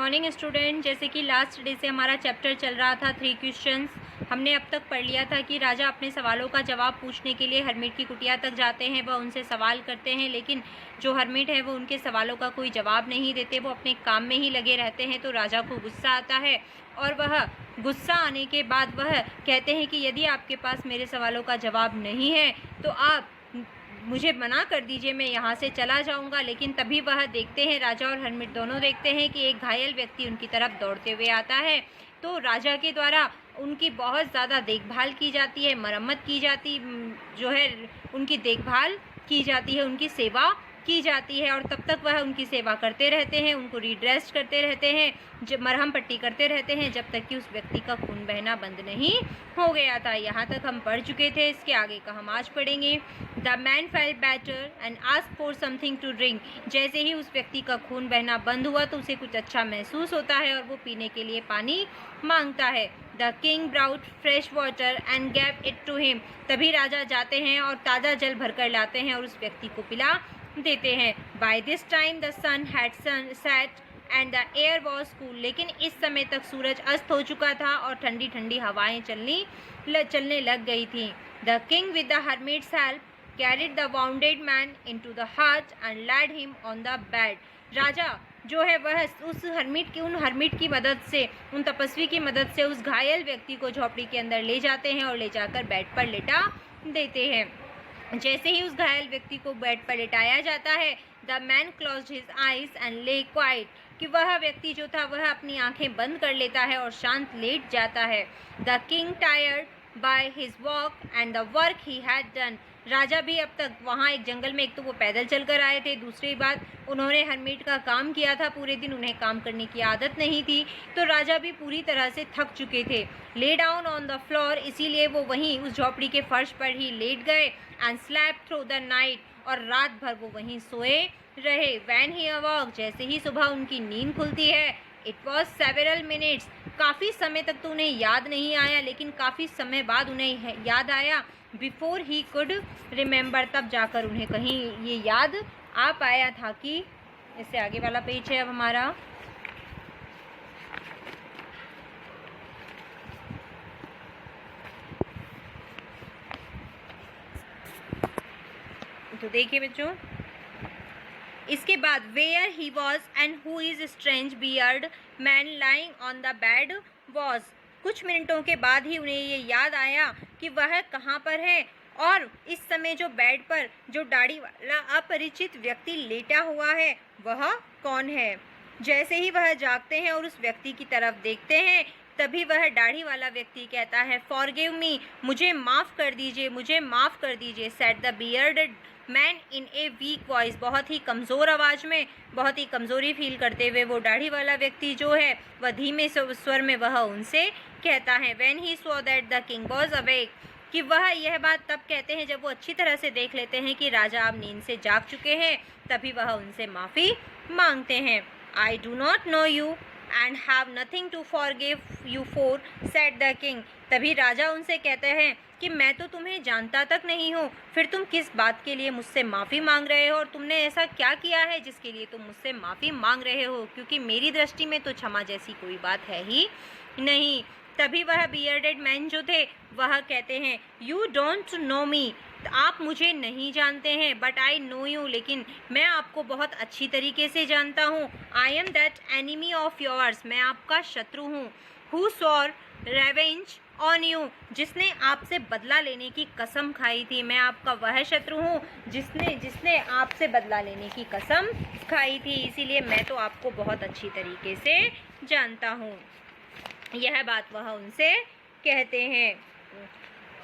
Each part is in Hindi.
Morning student. जैसे कि लास्ट डे से हमारा चैप्टर चल रहा था 3 क्वेश्चंस। हमने अब तक पढ़ लिया था कि राजा अपने सवालों का जवाब पूछने के लिए हरमिट की कुटिया तक जाते हैं। वह उनसे सवाल करते हैं, लेकिन जो हरमिट है वो उनके सवालों का कोई जवाब नहीं देते, वो अपने काम में ही लगे रहते हैं। तो राजा को गुस्सा आता है और वह गुस्सा आने के बाद वह कहते हैं कि यदि आपके पास मेरे सवालों का जवाब नहीं है तो आप मुझे मना कर दीजिए, मैं यहाँ से चला जाऊँगा। लेकिन तभी वह देखते हैं, राजा और हरमिट दोनों देखते हैं कि एक घायल व्यक्ति उनकी तरफ दौड़ते हुए आता है। तो राजा के द्वारा उनकी बहुत ज़्यादा देखभाल की जाती है, मरम्मत की जाती जो है उनकी देखभाल की जाती है, उनकी सेवा की जाती है। और तब तक वह उनकी सेवा करते रहते हैं, उनको रिड्रेस्ट करते रहते हैं, जब मरहम पट्टी करते रहते हैं, जब तक कि उस व्यक्ति का खून बहना बंद नहीं हो गया था। यहाँ तक हम पढ़ चुके थे, इसके आगे का हम आज पढ़ेंगे। The man felt better and asked for something to drink. जैसे ही उस व्यक्ति का खून बहना बंद हुआ तो उसे कुछ अच्छा महसूस होता है और वो पीने के लिए पानी मांगता है। The king brought fresh water and gave it to him. तभी राजा जाते हैं और ताज़ा जल भरकर लाते हैं और उस व्यक्ति को पिला देते हैं। By this time the sun had set and the air was cool. लेकिन इस समय तक सूरज अस्त हो चुका था और ठंडी ठंडी हवाएं चलने लग गई थी। The king with the hermit's help carried the wounded man into the hut and laid him on the bed. राजा जो है वह उन हर्मिट की मदद से, उन तपस्वी की मदद से उस घायल व्यक्ति को झोपड़ी के अंदर ले जाते हैं और ले जाकर बेड पर लेटा देते हैं। जैसे ही उस घायल व्यक्ति को बेड पर लेटाया जाता है, the man closed his eyes and ले क्वाइट। कि वह व्यक्ति जो था वह अपनी आंखें बंद कर लेता है और शांत लेट जाता है। The king tired by his walk and the work he had done. राजा भी अब तक वहाँ एक जंगल में, एक तो वो पैदल चलकर आए थे, दूसरी बात उन्होंने हरमिट का काम किया था पूरे दिन, उन्हें काम करने की आदत नहीं थी, तो राजा भी पूरी तरह से थक चुके थे। Lay down on the floor, इसीलिए वो वहीं उस झोपड़ी के फर्श पर ही लेट गए। And slap through the night, और रात भर वो वहीं सोए रहे। वैन ही अवॉक, जैसे ही सुबह उनकी नींद खुलती है, इट वॉज सेवरल मिनट्स। काफ़ी समय तक तो उन्हें याद नहीं आया, लेकिन काफ़ी समय बाद उन्हें याद आया। बिफोर ही कुड रिमेंबर, तब जाकर उन्हें कहीं ये याद आ पाया था कि, इससे आगे वाला पेज है अब हमारा। तो देखिए बच्चों, इसके बाद where he was and who is strange beard man lying on the bed was. कुछ मिनटों के बाद ही उन्हें ये याद आया कि वह कहाँ पर है और इस समय जो बेड पर जो दाढ़ी वाला अपरिचित व्यक्ति लेटा हुआ है वह कौन है। जैसे ही वह जागते हैं और उस व्यक्ति की तरफ देखते हैं, तभी वह दाढ़ी वाला व्यक्ति कहता है, फॉरगिव मी, मुझे माफ़ कर दीजिए, मुझे माफ़ कर दीजिए। Said the bearded man in a week voice. बहुत ही कमज़ोर आवाज़ में, बहुत ही कमज़ोरी फील करते हुए वो दाढ़ी वाला व्यक्ति जो है वह धीमे स्वर में वह उनसे कहता है। When he saw that the king was awake, कि वह यह बात तब कहते हैं जब वो अच्छी तरह से देख लेते हैं कि राजा अब नींद से जाग चुके हैं। तभी वह उनसे माफ़ी मांगते हैं। I do not know you and have nothing to forgive you for, said the king. तभी राजा उनसे कहते हैं कि मैं तो तुम्हें जानता तक नहीं हूँ, फिर तुम किस बात के लिए मुझसे माफ़ी मांग रहे हो, और तुमने ऐसा क्या किया है जिसके लिए तुम मुझसे माफ़ी मांग रहे हो, क्योंकि मेरी दृष्टि में तो क्षमा जैसी कोई बात है ही नहीं। तभी वह बियर्डेड मैन जो थे वह कहते हैं, यू डोंट नो मी, आप मुझे नहीं जानते हैं, बट आई नो यू, लेकिन मैं आपको बहुत अच्छी तरीके से जानता हूँ। I am that enemy of yours, मैं आपका शत्रु हूँ। हु स्वॉर रेवेंज ऑन यू, जिसने आपसे बदला लेने की कसम खाई थी। मैं आपका वह शत्रु हूँ जिसने आपसे बदला लेने की कसम खाई थी, इसीलिए मैं तो आपको बहुत अच्छी तरीके से जानता हूँ। यह बात वह उनसे कहते हैं।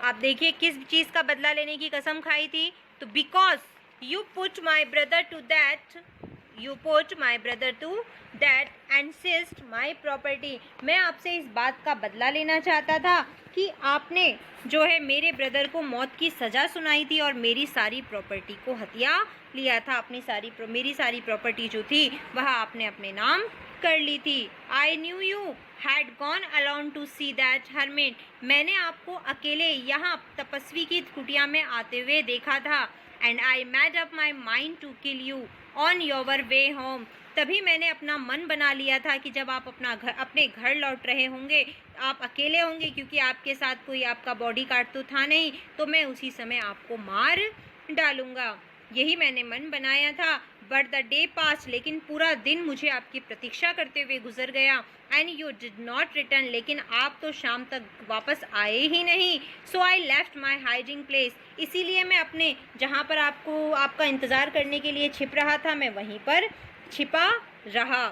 आप देखिए किस चीज़ का बदला लेने की कसम खाई थी, तो because you put my brother to death and seized my property. मैं आपसे इस बात का बदला लेना चाहता था कि आपने जो है मेरे ब्रदर को मौत की सज़ा सुनाई थी और मेरी सारी प्रॉपर्टी को हथिया लिया था। मेरी सारी प्रॉपर्टी जो थी वह आपने अपने नाम कर ली थी। I knew you had gone alone to see that hermit, मैंने आपको अकेले यहाँ तपस्वी की कुटिया में आते हुए देखा था। And I made up my mind to kill you on your way home, तभी मैंने अपना मन बना लिया था कि जब आप अपने घर लौट रहे होंगे, आप अकेले होंगे क्योंकि आपके साथ कोई आपका बॉडीगार्ड तो था नहीं, तो मैं उसी समय आपको मार डालूंगा। यही मैंने मन बनाया था। बट द डे पास, लेकिन पूरा दिन मुझे आपकी प्रतीक्षा करते हुए गुजर गया। And you did not return, लेकिन आप तो शाम तक वापस आए ही नहीं। So I left my hiding place, इसीलिए मैं अपने जहाँ पर आपका इंतज़ार करने के लिए छिप रहा था, मैं वहीं पर छिपा रहा।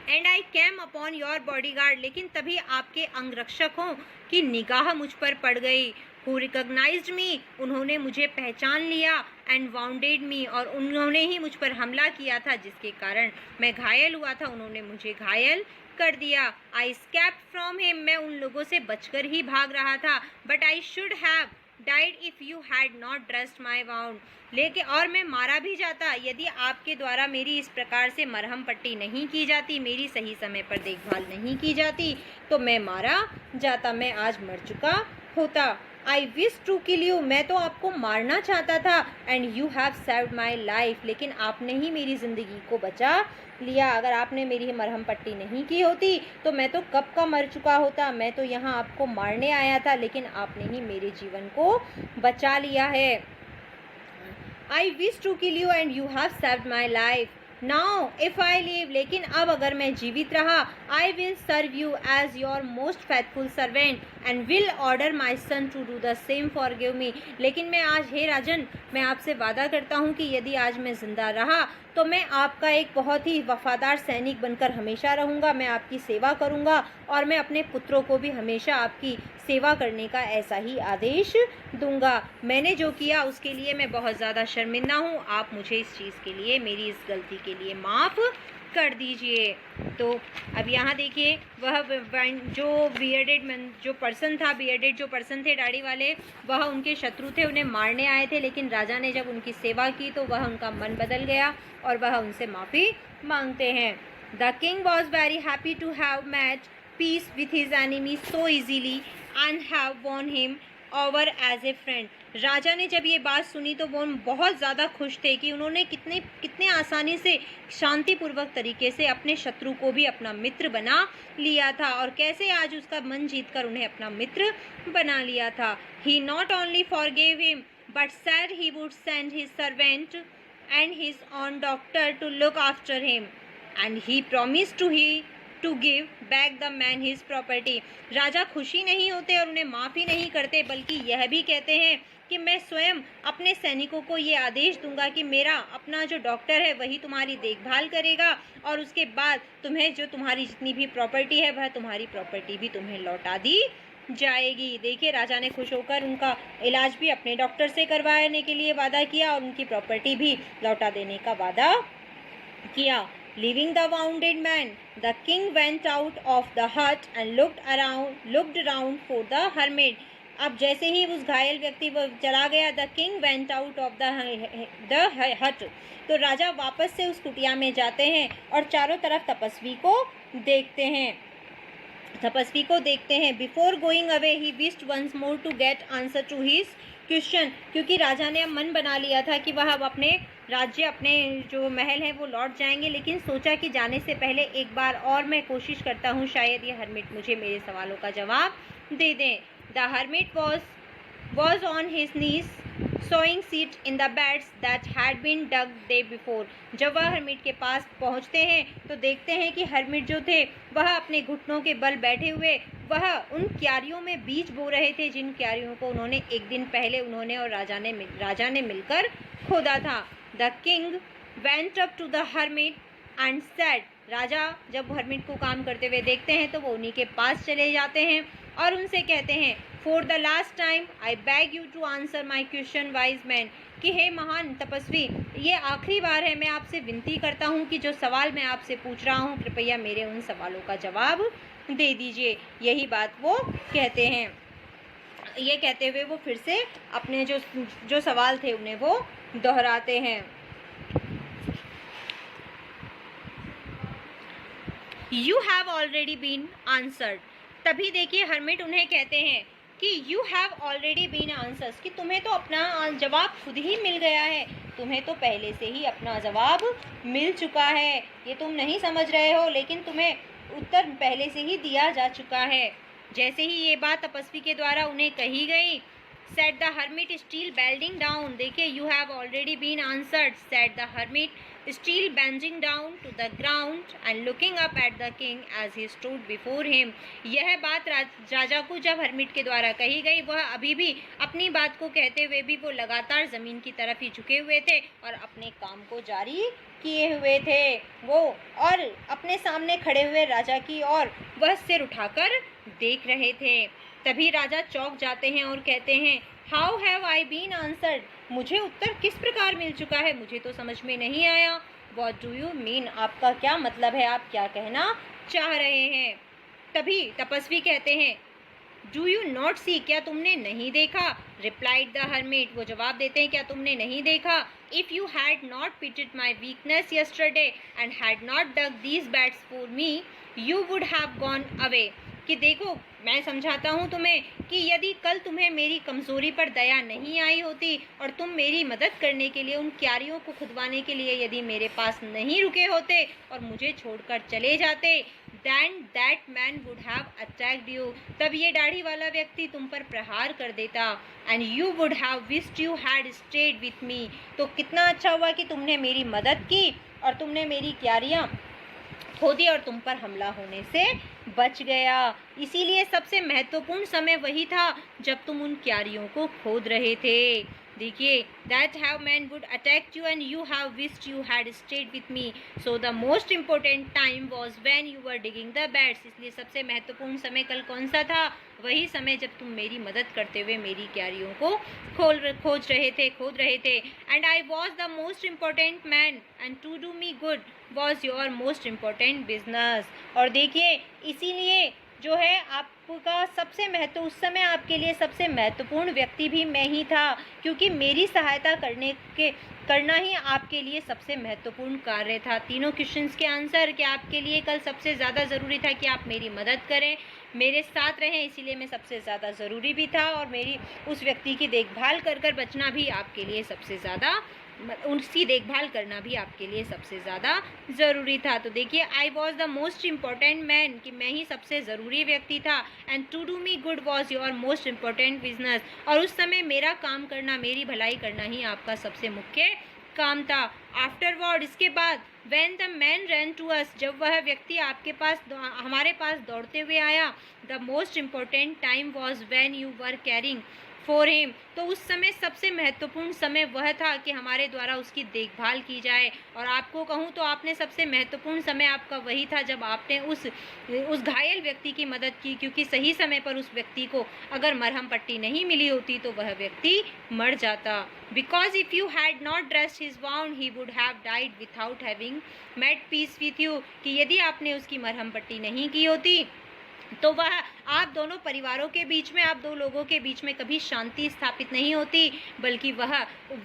And I came upon your bodyguard, लेकिन तभी आपके अंगरक्षकों की निगाह मुझ पर पड़ गई। हु रिकॉग्नाइज्ड मी, उन्होंने मुझे पहचान लिया। एंड वाउंडेड मी, और उन्होंने ही मुझ पर हमला किया था जिसके कारण मैं घायल हुआ था, उन्होंने मुझे घायल कर दिया। आई स्केप्ड फ्रॉम हिम, मैं उन लोगों से बचकर ही भाग रहा था। But I should have died if you had not dressed my wound, लेकिन और मैं मारा भी जाता यदि आपके द्वारा मेरी इस प्रकार से मरहम पट्टी नहीं की जाती, मेरी सही समय पर देखभाल नहीं की जाती, तो मैं मारा जाता, मैं आज मर चुका होता। I wish to kill you, मैं तो आपको मारना चाहता था। And you have saved my life, लेकिन आपने ही मेरी ज़िंदगी को बचा लिया। अगर आपने मेरी मरहम पट्टी नहीं की होती तो मैं तो कब का मर चुका होता। मैं तो यहाँ आपको मारने आया था, लेकिन आपने ही मेरे जीवन को बचा लिया है। I wish to kill you and you have saved my life. Now if I live, लेकिन अब अगर मैं जीवित रहा, I will serve you as your most faithful servant and will order my son to do the same forgive me. लेकिन मैं आज, हे राजन, मैं आपसे वादा करता हूँ कि यदि आज मैं जिंदा रहा तो मैं आपका एक बहुत ही वफादार सैनिक बनकर हमेशा रहूँगा। मैं आपकी सेवा करूँगा और मैं अपने पुत्रों को भी हमेशा आपकी सेवा करने का ऐसा ही आदेश दूंगा। मैंने जो किया उसके लिए मैं बहुत ज़्यादा शर्मिंदा हूँ। आप मुझे इस चीज़ के लिए, मेरी इस गलती के लिए माफ़ कर दीजिए। तो अब यहाँ देखिए, वह जो बियर्डेड जो पर्सन थे, दाढ़ी वाले, वह उनके शत्रु थे, उन्हें मारने आए थे, लेकिन राजा ने जब उनकी सेवा की तो वह उनका मन बदल गया और वह उनसे माफ़ी मांगते हैं। The king was very happy to have made peace with his enemy so easily and have won him over as a friend. राजा ने जब ये बात सुनी तो वो बहुत ज़्यादा खुश थे कि उन्होंने कितने आसानी से, शांतिपूर्वक तरीके से अपने शत्रु को भी अपना मित्र बना लिया था, और कैसे आज उसका मन जीतकर उन्हें अपना मित्र बना लिया था। He not only forgave him but said he would send his servant and his own doctor to look after him and he promised to give back the man his property. राजा खुशी नहीं होते और उन्हें माफ़ी नहीं करते, बल्कि यह भी कहते हैं कि मैं स्वयं अपने सैनिकों को ये आदेश दूंगा कि मेरा अपना जो डॉक्टर है वही तुम्हारी देखभाल करेगा, और उसके बाद तुम्हें जो तुम्हारी जितनी भी प्रॉपर्टी है वह तुम्हारी प्रॉपर्टी भी तुम्हें लौटा दी जाएगी। देखिए, राजा ने खुश होकर उनका इलाज भी अपने डॉक्टर से करवाने के लिए वादा किया और उनकी प्रॉपर्टी भी लौटा देने का वादा किया। Leaving the wounded man, the king went out of the hut and looked around for the hermit. अब जैसे ही उस घायल व्यक्ति वो चला गया, the king went out of the hut, तो राजा वापस से उस कुटिया में जाते हैं और चारों तरफ तपस्वी को देखते हैं। Before going away he wished once more to get answer to his question, क्योंकि राजा ने अब मन बना लिया था कि वह अब अपने राज्य, अपने जो महल है वो लौट जाएंगे, लेकिन सोचा कि जाने से पहले एक बार और मैं कोशिश करता हूँ, शायद ये हर्मिट मुझे मेरे सवालों का जवाब दे दें। The hermit was on his knees sowing seed in the beds that had been dug day before. जब वह हर्मिट के पास पहुंचते हैं तो देखते हैं कि हर्मिट जो थे वह अपने घुटनों के बल बैठे हुए वह उन क्यारियों में बीज बो रहे थे, जिन क्यारियों को उन्होंने एक दिन पहले उन्होंने और राजा ने मिलकर खोदा था। The king went up to the hermit and said, राजा जब हर्मिट को काम करते हुए देखते हैं तो वो उन्हीं के पास चले जाते हैं और उनसे कहते हैं, for the last time I beg you to answer my question wise man, कि हे महान तपस्वी, ये आखिरी बार है, मैं आपसे विनती करता हूँ कि जो सवाल मैं आपसे पूछ रहा हूँ कृपया मेरे उन सवालों का जवाब दे दीजिए। यही बात वो कहते हैं। ये कहते हुए वो फिर से अपने जो सवाल थे उन्हें वो दोहराते हैं। You have already been answered. तभी देखिए हर्मिट उन्हें कहते हैं कि you have already been answers, कि तुम्हें तो अपना जवाब खुद ही मिल गया है। तुम्हें तो पहले से ही अपना जवाब मिल चुका है। ये तुम नहीं समझ रहे हो, लेकिन तुम्हें उत्तर पहले से ही दिया जा चुका है। जैसे ही ये बात तपस्वी के द्वारा उन्हें कही गई, said the hermit still bending down, देखिए you have already been answered, said the hermit still bending down to the ground and looking up at the king as he stood before him। यह बात राजा को जब हर्मिट के द्वारा कही गई, वह अभी भी अपनी बात को कहते हुए भी वो लगातार जमीन की तरफ ही झुके हुए थे और अपने काम को जारी किए हुए थे वो, और अपने सामने खड़े हुए राजा की ओर वह सिर उठाकर देख रहे थे। तभी राजा चौंक जाते हैं और कहते हैं, how have I been answered, मुझे उत्तर किस प्रकार मिल चुका है, मुझे तो समझ में नहीं आया। व्हाट डू यू मीन, आपका क्या मतलब है, आप क्या कहना चाह रहे हैं। तभी तपस्वी कहते हैं, डू यू नॉट सी, क्या तुमने नहीं देखा। रिप्लाइड द हर्मिट, वो जवाब देते हैं, क्या तुमने नहीं देखा। If you had not pitied my weakness yesterday and had not dug these beds for me you would have gone away, कि देखो मैं समझाता हूँ तुम्हें कि यदि कल तुम्हें मेरी कमज़ोरी पर दया नहीं आई होती और तुम मेरी मदद करने के लिए उन क्यारियों को खुदवाने के लिए यदि मेरे पास नहीं रुके होते और मुझे छोड़कर चले जाते, then that man would have attacked you, तब ये दाढ़ी वाला व्यक्ति तुम पर प्रहार कर देता, and you would have wished you had stayed with me, तो कितना अच्छा हुआ कि तुमने मेरी मदद की और तुमने मेरी क्यारियाँ खोदी और तुम पर हमला होने से बच गया। इसीलिए सबसे महत्वपूर्ण समय वही था जब तुम उन क्यारियों को खोद रहे थे। देखिए, that have man would attack you and you have wished you had stayed with me, so the most important time was when you were digging the bats, इसलिए सबसे महत्वपूर्ण समय कल कौन सा था, वही समय जब तुम मेरी मदद करते हुए मेरी क्यारियों को खोद रहे थे। And I was the most important man and to do me good was your most important business, और देखिए इसीलिए जो है आपका सबसे उस समय आपके लिए सबसे महत्वपूर्ण व्यक्ति भी मैं ही था, क्योंकि मेरी सहायता करना ही आपके लिए सबसे महत्वपूर्ण कार्य था। तीनों क्वेश्चंस के आंसर कि आपके लिए कल सबसे ज़्यादा ज़रूरी था कि आप मेरी मदद करें, मेरे साथ रहें, इसीलिए मैं सबसे ज़्यादा ज़रूरी भी था, और मेरी उस व्यक्ति की देखभाल कर बचना भी आपके लिए सबसे ज़्यादा, उसकी देखभाल करना भी आपके लिए सबसे ज़्यादा ज़रूरी था। तो देखिए, I was the most important man, कि मैं ही सबसे ज़रूरी व्यक्ति था, and to do me good was your most important business, और उस समय मेरा काम करना, मेरी भलाई करना ही आपका सबसे मुख्य काम था। आफ्टरवर्ड, इसके बाद, when the man ran to us, जब वह व्यक्ति आपके पास हमारे पास दौड़ते हुए आया, the most important time was when you were carrying for him, तो उस समय सबसे महत्वपूर्ण समय वह था कि हमारे द्वारा उसकी देखभाल की जाए। और आपको कहूँ तो आपने सबसे महत्वपूर्ण समय आपका वही था जब आपने उस घायल व्यक्ति की मदद की, क्योंकि सही समय पर उस व्यक्ति को अगर मरहम पट्टी नहीं मिली होती तो वह व्यक्ति मर जाता। Because if you had not dressed his wound he would have died without having made peace with you, कि यदि आपने उसकी मरहम पट्टी नहीं की होती तो वह आप दोनों परिवारों के बीच में, आप दो लोगों के बीच में कभी शांति स्थापित नहीं होती, बल्कि वह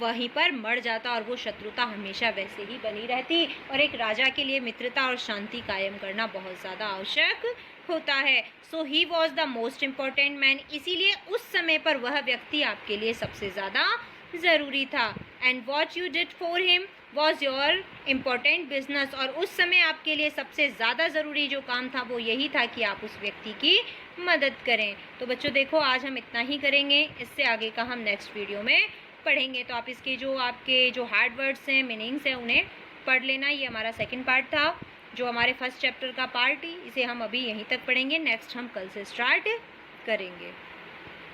वहीं पर मर जाता और वो शत्रुता हमेशा वैसे ही बनी रहती। और एक राजा के लिए मित्रता और शांति कायम करना बहुत ज़्यादा आवश्यक होता है। So he was the most important man, इसीलिए उस समय पर वह व्यक्ति आपके लिए सबसे ज़्यादा ज़रूरी था। And what you did for him was your important business, और उस समय आपके लिए सबसे ज़्यादा ज़रूरी जो काम था वो यही था कि आप उस व्यक्ति की मदद करें। तो बच्चों देखो, आज हम इतना ही करेंगे, इससे आगे का हम नेक्स्ट वीडियो में पढ़ेंगे। तो आप इसके जो आपके जो हार्ड वर्ड्स हैं, मीनिंग्स हैं, उन्हें पढ़ लेना। ये हमारा सेकेंड पार्ट था, जो हमारे फर्स्ट चैप्टर का पार्ट ही, इसे हम अभी यहीं तक पढ़ेंगे, नेक्स्ट हम कल से स्टार्ट करेंगे।